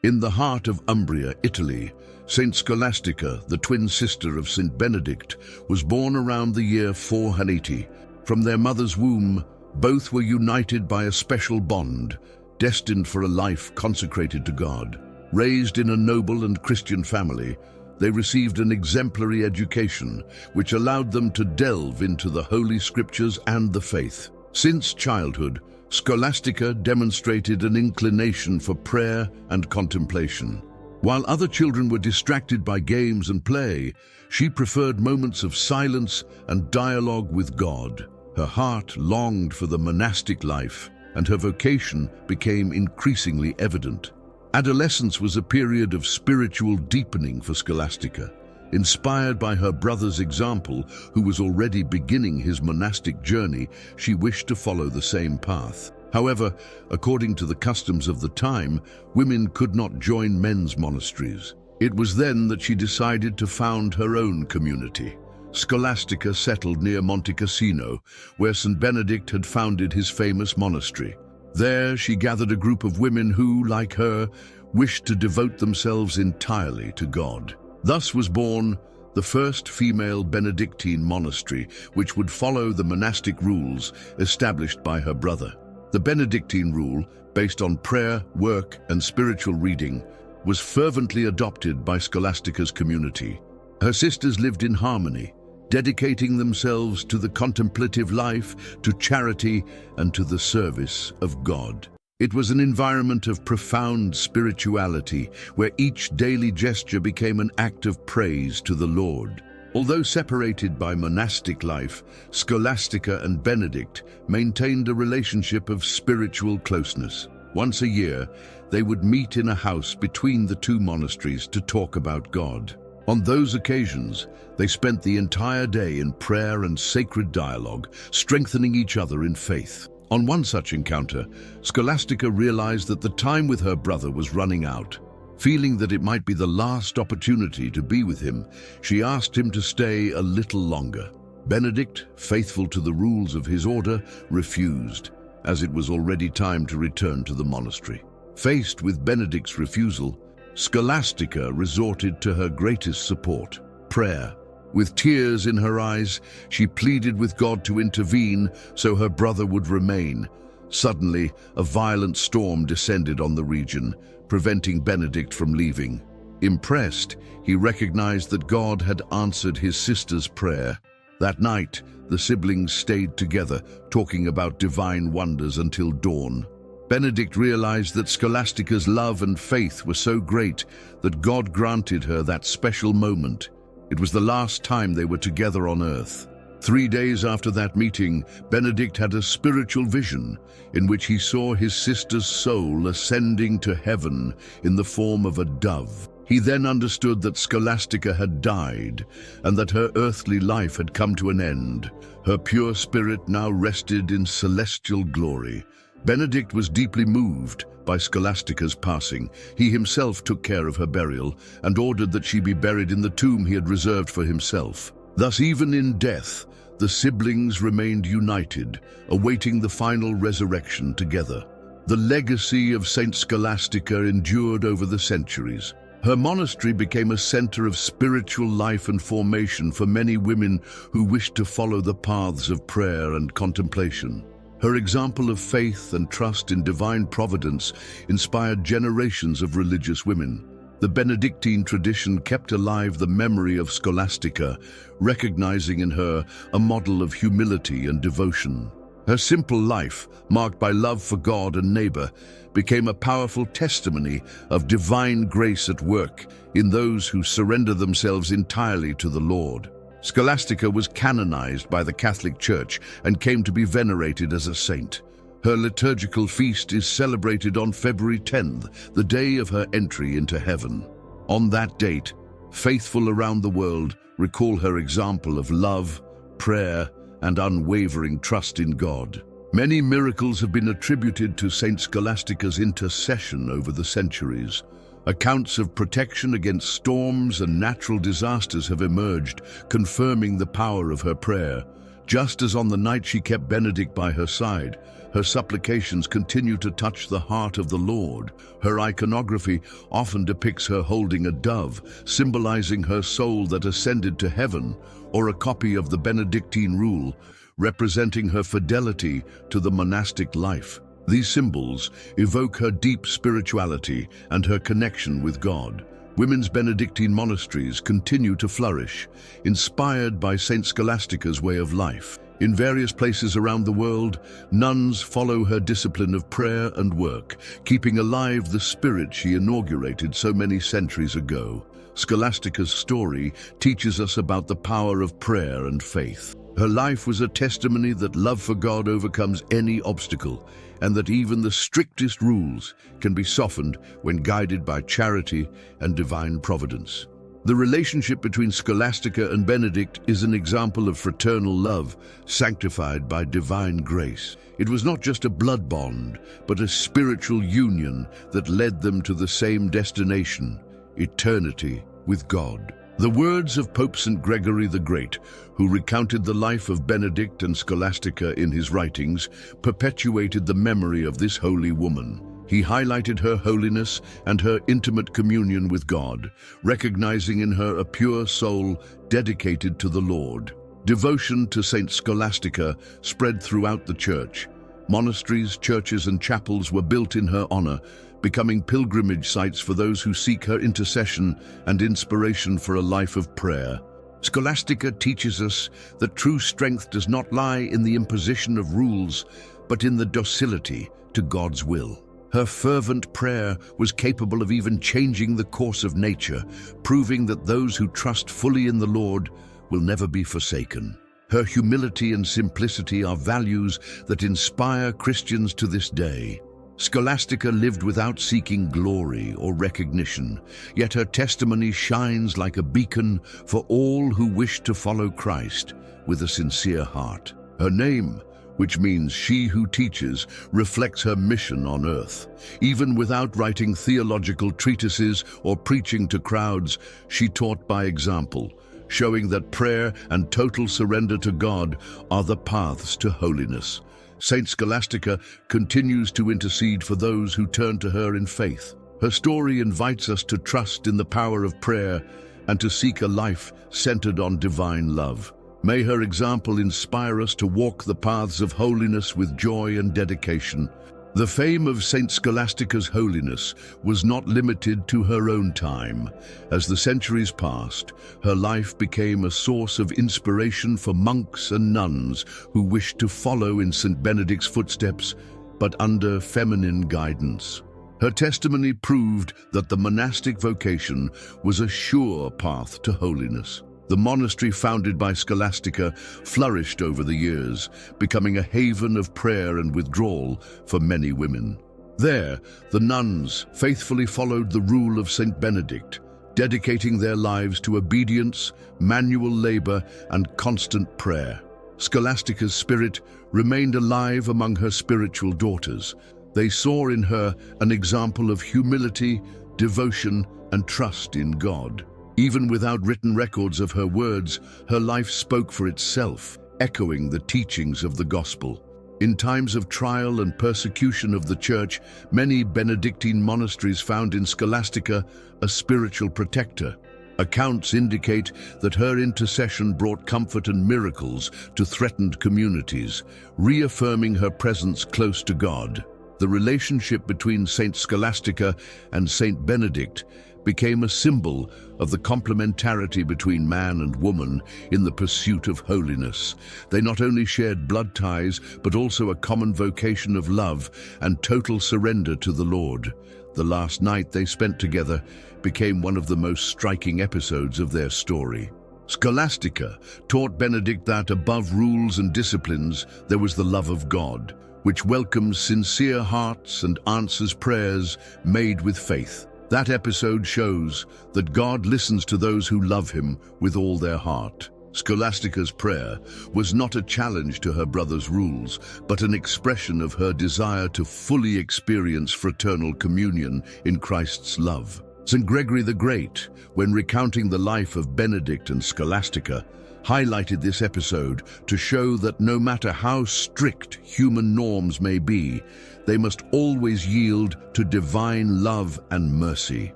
In the heart of Umbria, Italy, Saint Scholastica, the twin sister of Saint Benedict, was born around the year 480. From their mother's womb, both were united by a special bond, destined for a life consecrated to God. Raised in a noble and Christian family, they received an exemplary education, which allowed them to delve into the Holy Scriptures and the faith. Since childhood, Scholastica demonstrated an inclination for prayer and contemplation. While other children were distracted by games and play, she preferred moments of silence and dialogue with God. Her heart longed for the monastic life, and her vocation became increasingly evident. Adolescence was a period of spiritual deepening for Scholastica. Inspired by her brother's example, who was already beginning his monastic journey, she wished to follow the same path. However, according to the customs of the time, women could not join men's monasteries. It was then that she decided to found her own community. Scholastica settled near Monte Cassino, where St. Benedict had founded his famous monastery. There she gathered a group of women who, like her, wished to devote themselves entirely to God. Thus was born the first female Benedictine monastery, which would follow the monastic rules established by her brother. The Benedictine rule, based on prayer, work, and spiritual reading, was fervently adopted by Scholastica's community. Her sisters lived in harmony, dedicating themselves to the contemplative life, to charity, and to the service of God. It was an environment of profound spirituality, where each daily gesture became an act of praise to the Lord. Although separated by monastic life, Scholastica and Benedict maintained a relationship of spiritual closeness. Once a year, they would meet in a house between the two monasteries to talk about God. On those occasions, they spent the entire day in prayer and sacred dialogue, strengthening each other in faith. On one such encounter, Scholastica realized that the time with her brother was running out. Feeling that it might be the last opportunity to be with him, she asked him to stay a little longer. Benedict, faithful to the rules of his order, refused, as it was already time to return to the monastery. Faced with Benedict's refusal, Scholastica resorted to her greatest support, prayer. With tears in her eyes, she pleaded with God to intervene so her brother would remain. Suddenly, a violent storm descended on the region, preventing Benedict from leaving. Impressed, he recognized that God had answered his sister's prayer. That night, the siblings stayed together, talking about divine wonders until dawn. Benedict realized that Scholastica's love and faith were so great that God granted her that special moment. It was the last time they were together on earth. 3 days after that meeting, Benedict had a spiritual vision in which he saw his sister's soul ascending to heaven in the form of a dove. He then understood that Scholastica had died and that her earthly life had come to an end. Her pure spirit now rested in celestial glory. Benedict was deeply moved by Scholastica's passing. He himself took care of her burial and ordered that she be buried in the tomb he had reserved for himself. Thus, even in death, the siblings remained united, awaiting the final resurrection together. The legacy of Saint Scholastica endured over the centuries. Her monastery became a center of spiritual life and formation for many women who wished to follow the paths of prayer and contemplation. Her example of faith and trust in divine providence inspired generations of religious women. The Benedictine tradition kept alive the memory of Scholastica, recognizing in her a model of humility and devotion. Her simple life, marked by love for God and neighbor, became a powerful testimony of divine grace at work in those who surrender themselves entirely to the Lord. Scholastica was canonized by the Catholic Church and came to be venerated as a saint. Her liturgical feast is celebrated on February 10th, the day of her entry into heaven. On that date, faithful around the world recall her example of love, prayer, and unwavering trust in God. Many miracles have been attributed to Saint Scholastica's intercession over the centuries. Accounts of protection against storms and natural disasters have emerged, confirming the power of her prayer. Just as on the night she kept Benedict by her side, Her supplications continue to touch the heart of the Lord. Her iconography often depicts her holding a dove, symbolizing her soul that ascended to heaven, or a copy of the Benedictine rule, representing her fidelity to the monastic life. These symbols evoke her deep spirituality and her connection with God. Women's Benedictine monasteries continue to flourish, inspired by Saint Scholastica's way of life. In various places around the world, nuns follow her discipline of prayer and work, keeping alive the spirit she inaugurated so many centuries ago. Scholastica's story teaches us about the power of prayer and faith. Her life was a testimony that love for God overcomes any obstacle, and that even the strictest rules can be softened when guided by charity and divine providence. The relationship between Scholastica and Benedict is an example of fraternal love, sanctified by divine grace. It was not just a blood bond, but a spiritual union that led them to the same destination, eternity with God. The words of Pope St. Gregory the Great, who recounted the life of Benedict and Scholastica in his writings, perpetuated the memory of this holy woman. He highlighted her holiness and her intimate communion with God, recognizing in her a pure soul dedicated to the Lord. Devotion to Saint Scholastica spread throughout the church. Monasteries, churches, and chapels were built in her honor, becoming pilgrimage sites for those who seek her intercession and inspiration for a life of prayer. Scholastica teaches us that true strength does not lie in the imposition of rules, but in the docility to God's will. Her fervent prayer was capable of even changing the course of nature, proving that those who trust fully in the Lord will never be forsaken. Her humility and simplicity are values that inspire Christians to this day. Scholastica lived without seeking glory or recognition, yet her testimony shines like a beacon for all who wish to follow Christ with a sincere heart. Her name, which means she who teaches, reflects her mission on earth. Even without writing theological treatises or preaching to crowds, she taught by example, showing that prayer and total surrender to God are the paths to holiness. Saint Scholastica continues to intercede for those who turn to her in faith. Her story invites us to trust in the power of prayer and to seek a life centered on divine love. May her example inspire us to walk the paths of holiness with joy and dedication. The fame of Saint Scholastica's holiness was not limited to her own time. As the centuries passed, her life became a source of inspiration for monks and nuns who wished to follow in St. Benedict's footsteps, but under feminine guidance. Her testimony proved that the monastic vocation was a sure path to holiness. The monastery founded by Scholastica flourished over the years, becoming a haven of prayer and withdrawal for many women. There, the nuns faithfully followed the rule of Saint Benedict, dedicating their lives to obedience, manual labor, and constant prayer. Scholastica's spirit remained alive among her spiritual daughters. They saw in her an example of humility, devotion, and trust in God. Even without written records of her words, her life spoke for itself, echoing the teachings of the gospel. In times of trial and persecution of the church, many Benedictine monasteries found in Scholastica a spiritual protector. Accounts indicate that her intercession brought comfort and miracles to threatened communities, reaffirming her presence close to God. The relationship between Saint Scholastica and Saint Benedict became a symbol of the complementarity between man and woman in the pursuit of holiness. They not only shared blood ties, but also a common vocation of love and total surrender to the Lord. The last night they spent together became one of the most striking episodes of their story. Scholastica taught Benedict that above rules and disciplines, there was the love of God, which welcomes sincere hearts and answers prayers made with faith. That episode shows that God listens to those who love him with all their heart. Scholastica's prayer was not a challenge to her brother's rules, but an expression of her desire to fully experience fraternal communion in Christ's love. St. Gregory the Great, when recounting the life of Benedict and Scholastica, highlighted this episode to show that no matter how strict human norms may be, they must always yield to divine love and mercy.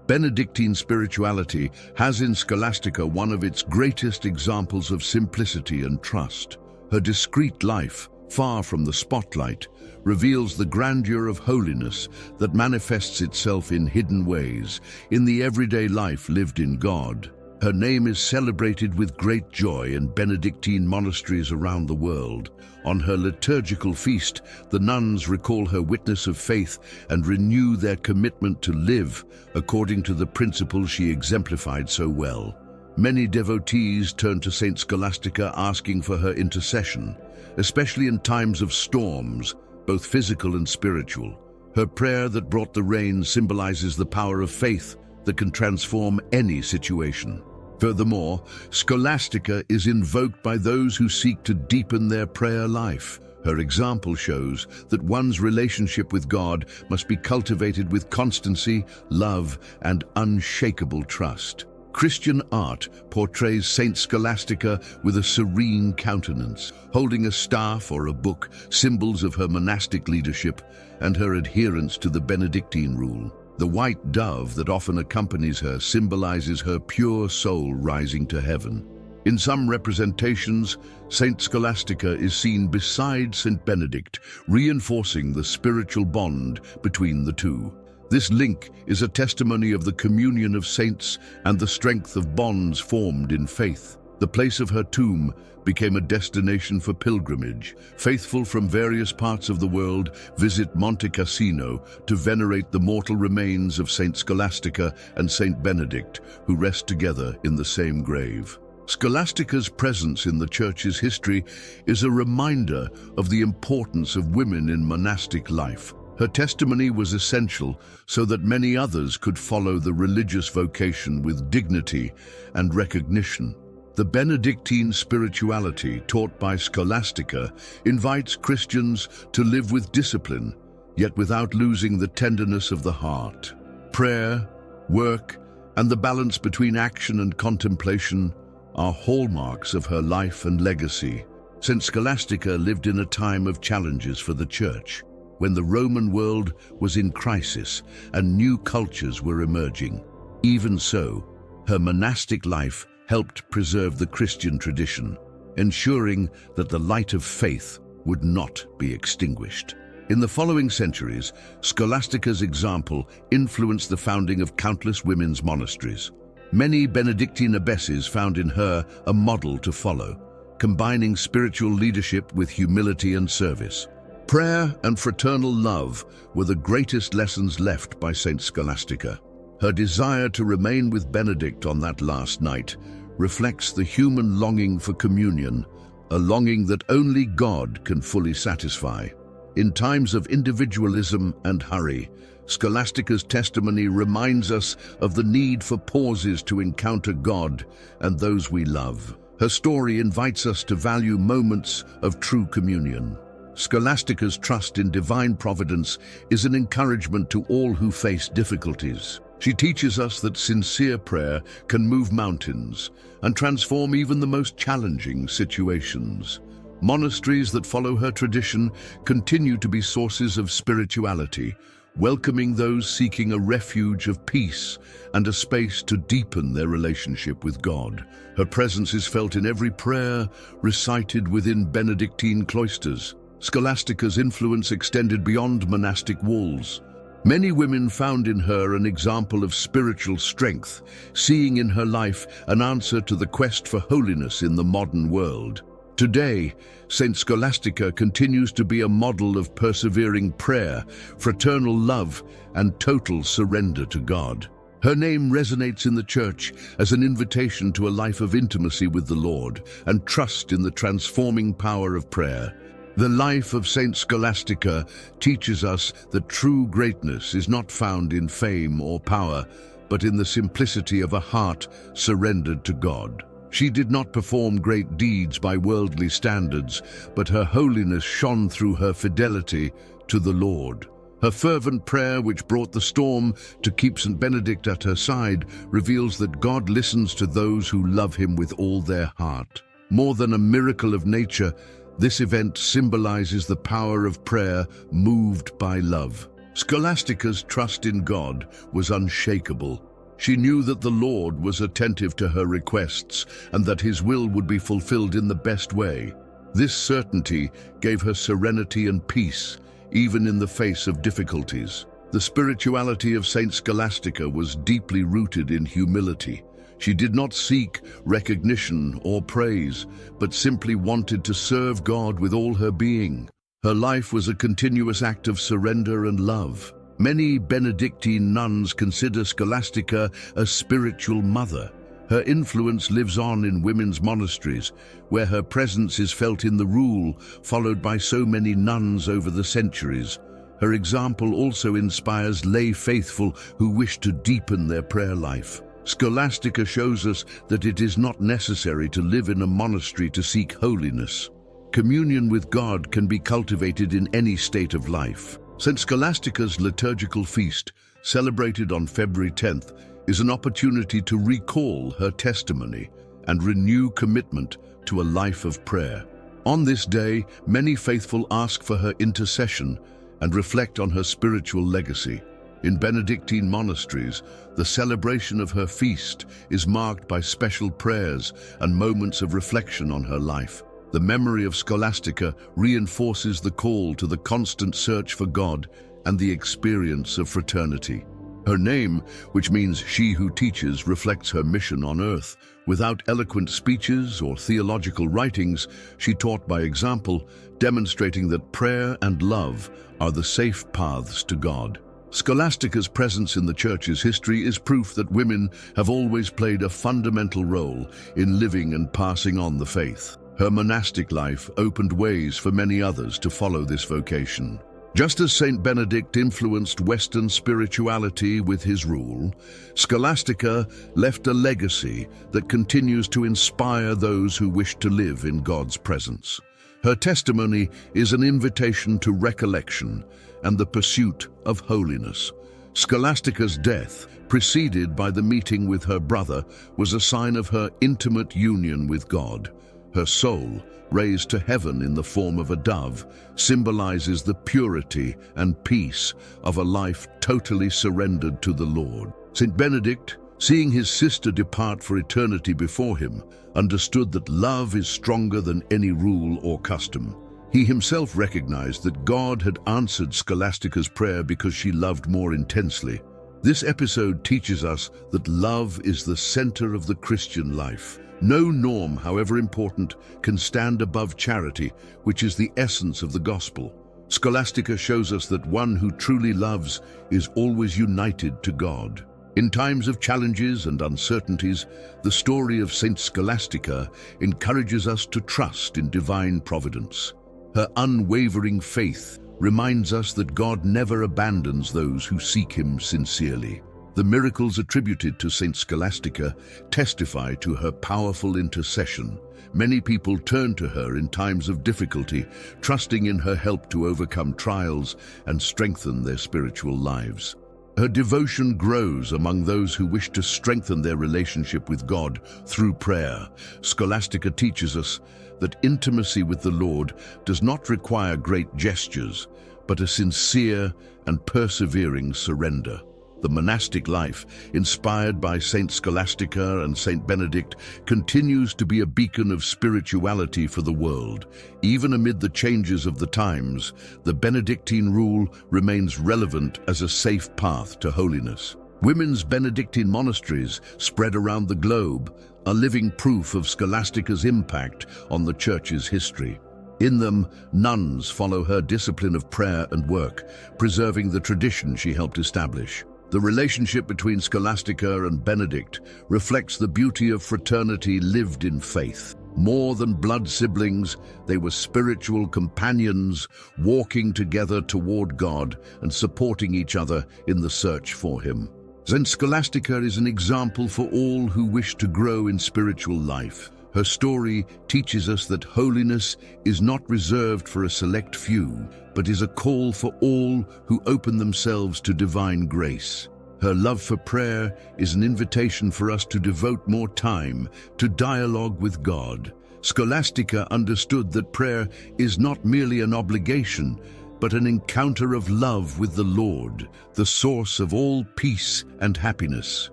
Benedictine spirituality has in Scholastica one of its greatest examples of simplicity and trust. Her discreet life, far from the spotlight, reveals the grandeur of holiness that manifests itself in hidden ways, in the everyday life lived in God. Her name is celebrated with great joy in Benedictine monasteries around the world. On her liturgical feast, the nuns recall her witness of faith and renew their commitment to live according to the principles she exemplified so well. Many devotees turn to Saint Scholastica asking for her intercession, especially in times of storms, both physical and spiritual. Her prayer that brought the rain symbolizes the power of faith that can transform any situation. Furthermore, Scholastica is invoked by those who seek to deepen their prayer life. Her example shows that one's relationship with God must be cultivated with constancy, love, and unshakable trust. Christian art portrays Saint Scholastica with a serene countenance, holding a staff or a book, symbols of her monastic leadership and her adherence to the Benedictine rule. The white dove that often accompanies her symbolizes her pure soul rising to heaven. In some representations, Saint Scholastica is seen beside Saint Benedict, reinforcing the spiritual bond between the two. This link is a testimony of the communion of saints and the strength of bonds formed in faith. The place of her tomb became a destination for pilgrimage. Faithful from various parts of the world visit Monte Cassino to venerate the mortal remains of Saint Scholastica and Saint Benedict, who rest together in the same grave. Scholastica's presence in the Church's history is a reminder of the importance of women in monastic life. Her testimony was essential so that many others could follow the religious vocation with dignity and recognition. The Benedictine spirituality taught by Scholastica invites Christians to live with discipline, yet without losing the tenderness of the heart. Prayer, work, and the balance between action and contemplation are hallmarks of her life and legacy. Saint Scholastica lived in a time of challenges for the Church, when the Roman world was in crisis and new cultures were emerging. Even so, her monastic life helped preserve the Christian tradition, ensuring that the light of faith would not be extinguished. In the following centuries, Scholastica's example influenced the founding of countless women's monasteries. Many Benedictine abbesses found in her a model to follow, combining spiritual leadership with humility and service. Prayer and fraternal love were the greatest lessons left by Saint Scholastica. Her desire to remain with Benedict on that last night reflects the human longing for communion, a longing that only God can fully satisfy. In times of individualism and hurry, Scholastica's testimony reminds us of the need for pauses to encounter God and those we love. Her story invites us to value moments of true communion. Scholastica's trust in divine providence is an encouragement to all who face difficulties. She teaches us that sincere prayer can move mountains and transform even the most challenging situations. Monasteries that follow her tradition continue to be sources of spirituality, welcoming those seeking a refuge of peace and a space to deepen their relationship with God. Her presence is felt in every prayer recited within Benedictine cloisters. Scholastica's influence extended beyond monastic walls. Many women found in her an example of spiritual strength, seeing in her life an answer to the quest for holiness in the modern world. Today, Saint Scholastica continues to be a model of persevering prayer, fraternal love, and total surrender to God. Her name resonates in the Church as an invitation to a life of intimacy with the Lord and trust in the transforming power of prayer. The life of Saint Scholastica teaches us that true greatness is not found in fame or power, but in the simplicity of a heart surrendered to God. She did not perform great deeds by worldly standards, but her holiness shone through her fidelity to the Lord. Her fervent prayer, which brought the storm to keep St. Benedict at her side, reveals that God listens to those who love him with all their heart. More than a miracle of nature, this event symbolizes the power of prayer moved by love. Scholastica's trust in God was unshakable. She knew that the Lord was attentive to her requests and that His will would be fulfilled in the best way. This certainty gave her serenity and peace, even in the face of difficulties. The spirituality of Saint Scholastica was deeply rooted in humility. She did not seek recognition or praise, but simply wanted to serve God with all her being. Her life was a continuous act of surrender and love. Many Benedictine nuns consider Scholastica a spiritual mother. Her influence lives on in women's monasteries, where her presence is felt in the rule followed by so many nuns over the centuries. Her example also inspires lay faithful who wish to deepen their prayer life. Scholastica shows us that it is not necessary to live in a monastery to seek holiness. Communion with God can be cultivated in any state of life. Saint Scholastica's liturgical feast, celebrated on February 10th, is an opportunity to recall her testimony and renew commitment to a life of prayer. On this day, many faithful ask for her intercession and reflect on her spiritual legacy. In Benedictine monasteries, the celebration of her feast is marked by special prayers and moments of reflection on her life. The memory of Scholastica reinforces the call to the constant search for God and the experience of fraternity. Her name, which means she who teaches, reflects her mission on earth. Without eloquent speeches or theological writings, she taught by example, demonstrating that prayer and love are the safe paths to God. Scholastica's presence in the Church's history is proof that women have always played a fundamental role in living and passing on the faith. Her monastic life opened ways for many others to follow this vocation. Just as Saint Benedict influenced Western spirituality with his rule, Scholastica left a legacy that continues to inspire those who wish to live in God's presence. Her testimony is an invitation to recollection and the pursuit of holiness. Scholastica's death, preceded by the meeting with her brother, was a sign of her intimate union with God. Her soul, raised to heaven in the form of a dove, symbolizes the purity and peace of a life totally surrendered to the Lord. Saint Benedict, seeing his sister depart for eternity before him, understood that love is stronger than any rule or custom. He himself recognized that God had answered Scholastica's prayer because she loved more intensely. This episode teaches us that love is the center of the Christian life. No norm, however important, can stand above charity, which is the essence of the gospel. Scholastica shows us that one who truly loves is always united to God. In times of challenges and uncertainties, the story of Saint Scholastica encourages us to trust in divine providence. Her unwavering faith reminds us that God never abandons those who seek Him sincerely. The miracles attributed to Saint Scholastica testify to her powerful intercession. Many people turn to her in times of difficulty, trusting in her help to overcome trials and strengthen their spiritual lives. Her devotion grows among those who wish to strengthen their relationship with God through prayer. Scholastica teaches us that intimacy with the Lord does not require great gestures, but a sincere and persevering surrender. The monastic life, inspired by Saint Scholastica and Saint Benedict, continues to be a beacon of spirituality for the world. Even amid the changes of the times, the Benedictine rule remains relevant as a safe path to holiness. Women's Benedictine monasteries spread around the globe are living proof of Scholastica's impact on the Church's history. In them, nuns follow her discipline of prayer and work, preserving the tradition she helped establish. The relationship between Scholastica and Benedict reflects the beauty of fraternity lived in faith. More than blood siblings, they were spiritual companions, walking together toward God and supporting each other in the search for Him. Saint Scholastica is an example for all who wish to grow in spiritual life. Her story teaches us that holiness is not reserved for a select few, but is a call for all who open themselves to divine grace. Her love for prayer is an invitation for us to devote more time to dialogue with God, Scholastica understood that prayer is not merely an obligation, but an encounter of love with the Lord, the source of all peace and happiness.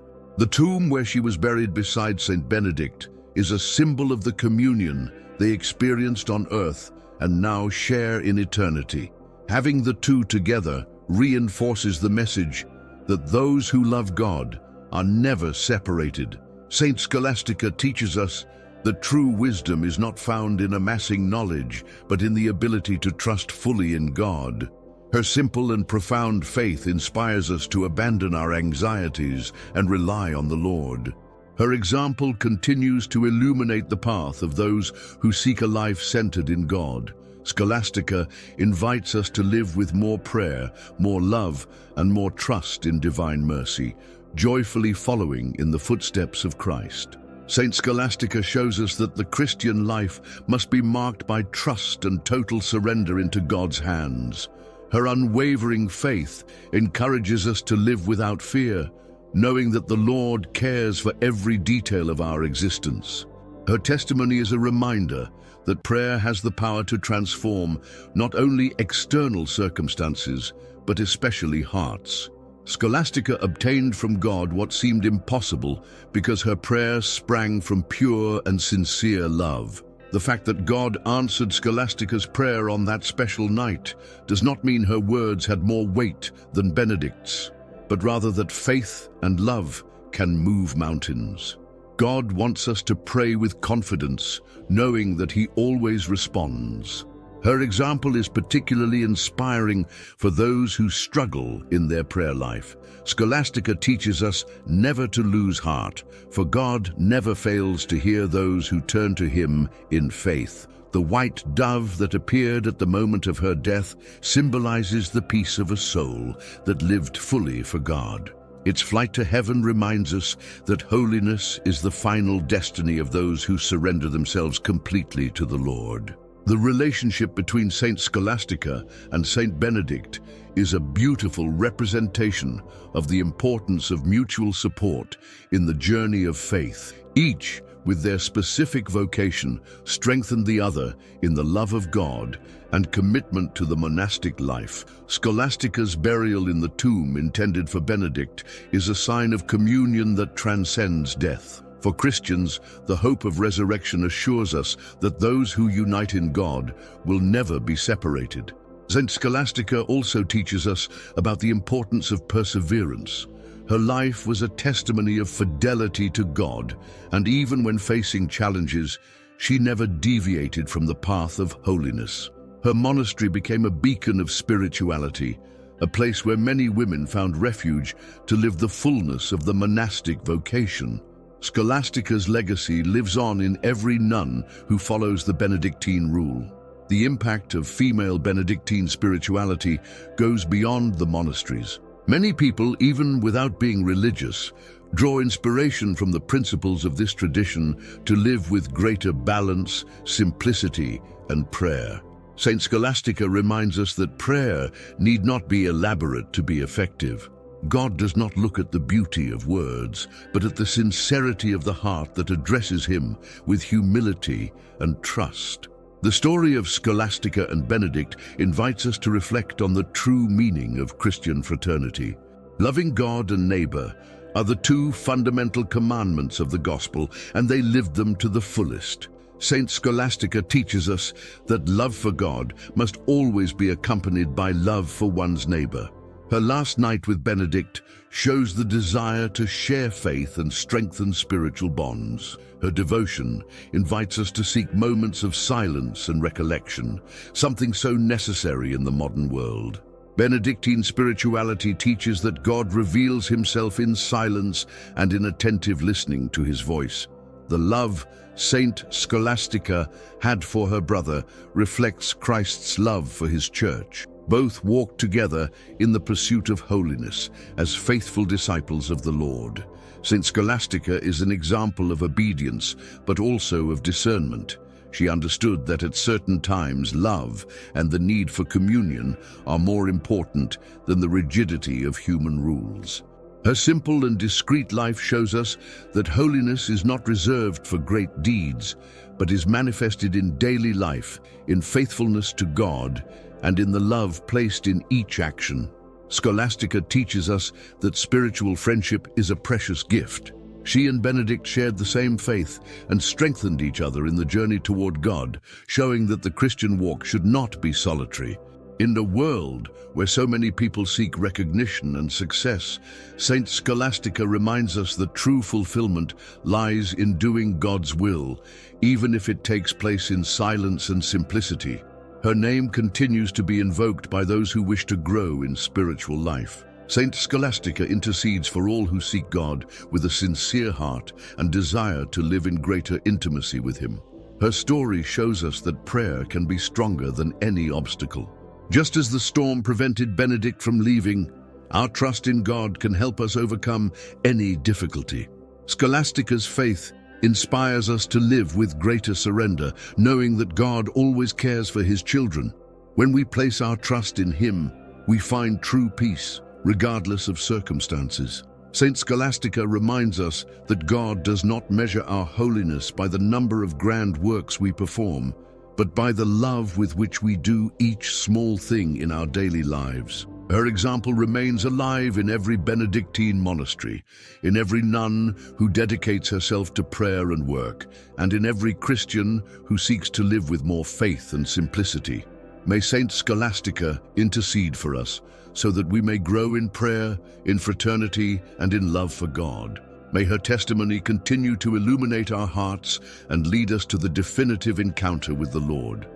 The tomb where she was buried beside Saint Benedict is a symbol of the communion they experienced on earth and now share in eternity. Having the two together reinforces the message that those who love God are never separated. Saint Scholastica teaches us that true wisdom is not found in amassing knowledge, but in the ability to trust fully in God. Her simple and profound faith inspires us to abandon our anxieties and rely on the Lord. Her example continues to illuminate the path of those who seek a life centered in God. Scholastica invites us to live with more prayer, more love, and more trust in divine mercy, joyfully following in the footsteps of Christ. Saint Scholastica shows us that the Christian life must be marked by trust and total surrender into God's hands. Her unwavering faith encourages us to live without fear, knowing that the Lord cares for every detail of our existence. Her testimony is a reminder that prayer has the power to transform not only external circumstances, but especially hearts. Scholastica obtained from God what seemed impossible because her prayer sprang from pure and sincere love. The fact that God answered Scholastica's prayer on that special night does not mean her words had more weight than Benedict's, but rather that faith and love can move mountains. God wants us to pray with confidence, knowing that He always responds. Her example is particularly inspiring for those who struggle in their prayer life. Scholastica teaches us never to lose heart, for God never fails to hear those who turn to Him in faith. The white dove that appeared at the moment of her death symbolizes the peace of a soul that lived fully for God. Its flight to heaven reminds us that holiness is the final destiny of those who surrender themselves completely to the Lord. The relationship between Saint Scholastica and Saint Benedict is a beautiful representation of the importance of mutual support in the journey of faith. Each, with their specific vocation, strengthened the other in the love of God and commitment to the monastic life. Scholastica's burial in the tomb intended for Benedict is a sign of communion that transcends death. For Christians, the hope of resurrection assures us that those who unite in God will never be separated. Saint Scholastica also teaches us about the importance of perseverance. Her life was a testimony of fidelity to God, and even when facing challenges, she never deviated from the path of holiness. Her monastery became a beacon of spirituality, a place where many women found refuge to live the fullness of the monastic vocation. Scholastica's legacy lives on in every nun who follows the Benedictine rule. The impact of female Benedictine spirituality goes beyond the monasteries. Many people, even without being religious, draw inspiration from the principles of this tradition to live with greater balance, simplicity, and prayer. Saint Scholastica reminds us that prayer need not be elaborate to be effective. God does not look at the beauty of words, but at the sincerity of the heart that addresses Him with humility and trust. The story of Scholastica and Benedict invites us to reflect on the true meaning of Christian fraternity. Loving God and neighbor are the two fundamental commandments of the gospel, and they lived them to the fullest. Saint Scholastica teaches us that love for God must always be accompanied by love for one's neighbor. Her last night with Benedict shows the desire to share faith and strengthen spiritual bonds. Her devotion invites us to seek moments of silence and recollection, something so necessary in the modern world. Benedictine spirituality teaches that God reveals Himself in silence and in attentive listening to His voice. The love Saint Scholastica had for her brother reflects Christ's love for His church. Both walked together in the pursuit of holiness as faithful disciples of the Lord. Saint Scholastica is an example of obedience, but also of discernment. She understood that at certain times love and the need for communion are more important than the rigidity of human rules. Her simple and discreet life shows us that holiness is not reserved for great deeds, but is manifested in daily life, in faithfulness to God, and in the love placed in each action. Scholastica teaches us that spiritual friendship is a precious gift. She and Benedict shared the same faith and strengthened each other in the journey toward God, showing that the Christian walk should not be solitary. In a world where so many people seek recognition and success, Saint Scholastica reminds us that true fulfillment lies in doing God's will, even if it takes place in silence and simplicity. Her name continues to be invoked by those who wish to grow in spiritual life. Saint Scholastica intercedes for all who seek God with a sincere heart and desire to live in greater intimacy with Him. Her story shows us that prayer can be stronger than any obstacle. Just as the storm prevented Benedict from leaving, our trust in God can help us overcome any difficulty. Scholastica's faith inspires us to live with greater surrender, knowing that God always cares for His children. When we place our trust in Him, we find true peace, regardless of circumstances. Saint Scholastica reminds us that God does not measure our holiness by the number of grand works we perform, but by the love with which we do each small thing in our daily lives. Her example remains alive in every Benedictine monastery, in every nun who dedicates herself to prayer and work, and in every Christian who seeks to live with more faith and simplicity. May Saint Scholastica intercede for us, so that we may grow in prayer, in fraternity, and in love for God. May her testimony continue to illuminate our hearts and lead us to the definitive encounter with the Lord.